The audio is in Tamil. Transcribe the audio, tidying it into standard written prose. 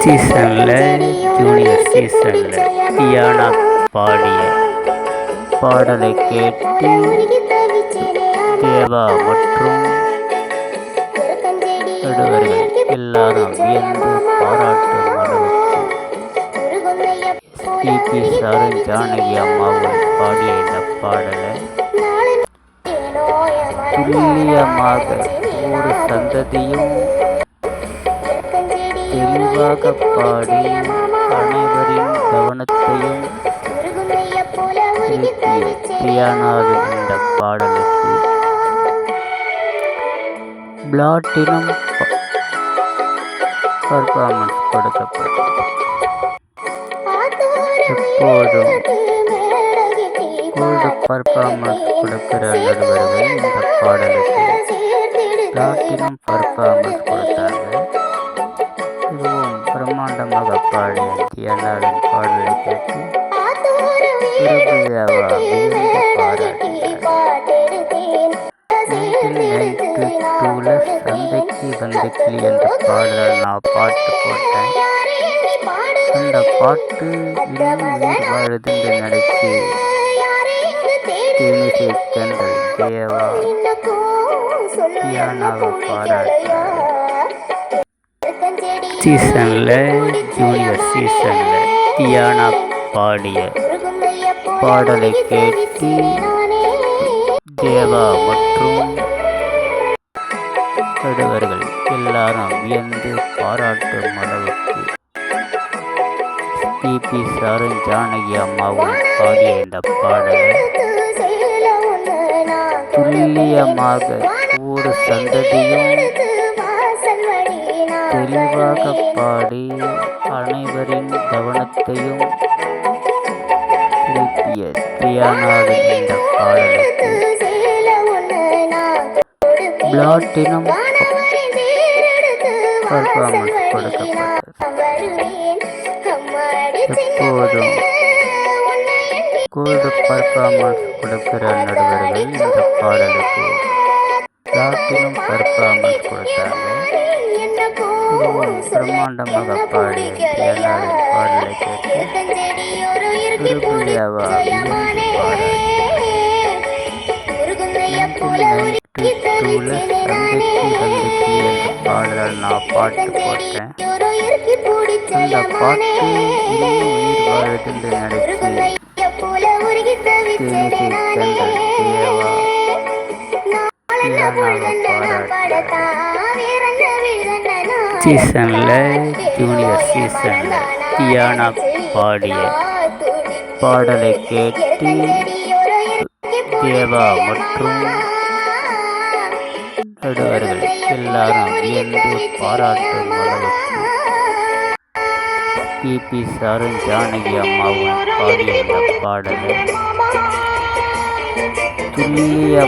சீசனில் ஜூனியர் சீசனில் தியானா பாடிய பாடலை கேட்டு தேவா மற்றும் நடுவர்கள் எல்லாரும் வியந்து பாராட்டும் அளவுக்கு எஸ்பிபி சாரும் ஜானகி அம்மாவும் பாடிய இந்த பாடலை துல்லியமாக ஒரு சந்ததியும் தெளிவாக பாடி அனைவரின் கவனத்தையும் திருப்பிய தியானாவின் இந்த பாடலுக்கு பிளாட்டினம் பர்ஃபார்மன்ஸ் கொடுக்கப்பட்டது. எப்போதும் கோல்டு பர்ஃபார்மன்ஸ் கொடுக்கிற நடுவர்கள் இந்த பாடலுக்கு பிளாட்டினம் பர்ஃபார்மன்ஸ் கொடுத்தாங்க. இதுவும் பிரம்மாண்டமாக பாடிய தியானாவின் பாடலை கேட்டு பிரபுதேவா வியந்து பாராட்டினார். 1992 சந்தைக்கு வந்த கிளி என்ற பாடலை நான் பாட்டு போட்டேன். அந்த பாட்டு இன்னும் உயிர் வாழுதுன்னு நினைச்சு தேனிசை தென்றல் தேவா தியானாவை பாராட்டினார். சீசனில் ஜூனியர் சீசனில் தியானா பாடிய பாடலை கேட்டு தேவா மற்றும் நடுவர்கள் எல்லாரும் வியந்து பாராட்டும் அளவுக்கு எஸ்பிபி சாரும் ஜானகி அம்மாவும் பாடிய இந்த பாடலை துல்லியமாக ஒரு சந்ததியும் தெளிவாக பாடி அனைவரின் கவனத்தையும் திருப்பிய தியானாவின் இந்த பாடலுக்கு பிளாட்டினம் பர்ஃபார்மன்ஸ் கொடுக்கப்பட்டது. எப்போதும் கோல்டு பர்ஃபார்மன்ஸ் கொடுக்கிற நடுவர்கள் இந்த பாடலுக்கு பிளாட்டினம் பர்ஃபார்மன்ஸ் கொடுத்தாங்க. இதுவும் பிரம்மாண்டமாக பாடிய தியானாவின் பாடலை கேட்டு பிரபுதேவா வியந்து பாராட்டினார். சந்தைக்கு வந்த என்ற பாடலை நான் பாட்டு போட்டேன். அந்த பாட்டு இன்னும் உயிர் வாழுதுன்னு நினைச்சு தேனிசை தென்றல் தேவா தியானாவை பாராட்டினார். சீசனில் ஜூனியர் சீசனில் தியானா பாடிய பாடலை கேட்டு தேவா மற்றும் நடுவர்கள் எல்லாரும் வியந்து பாராட்டும் அளவுக்கு எஸ்பிபி சாரும் ஜானகி அம்மாவும் பாடிய இந்த பாடலை துல்லிய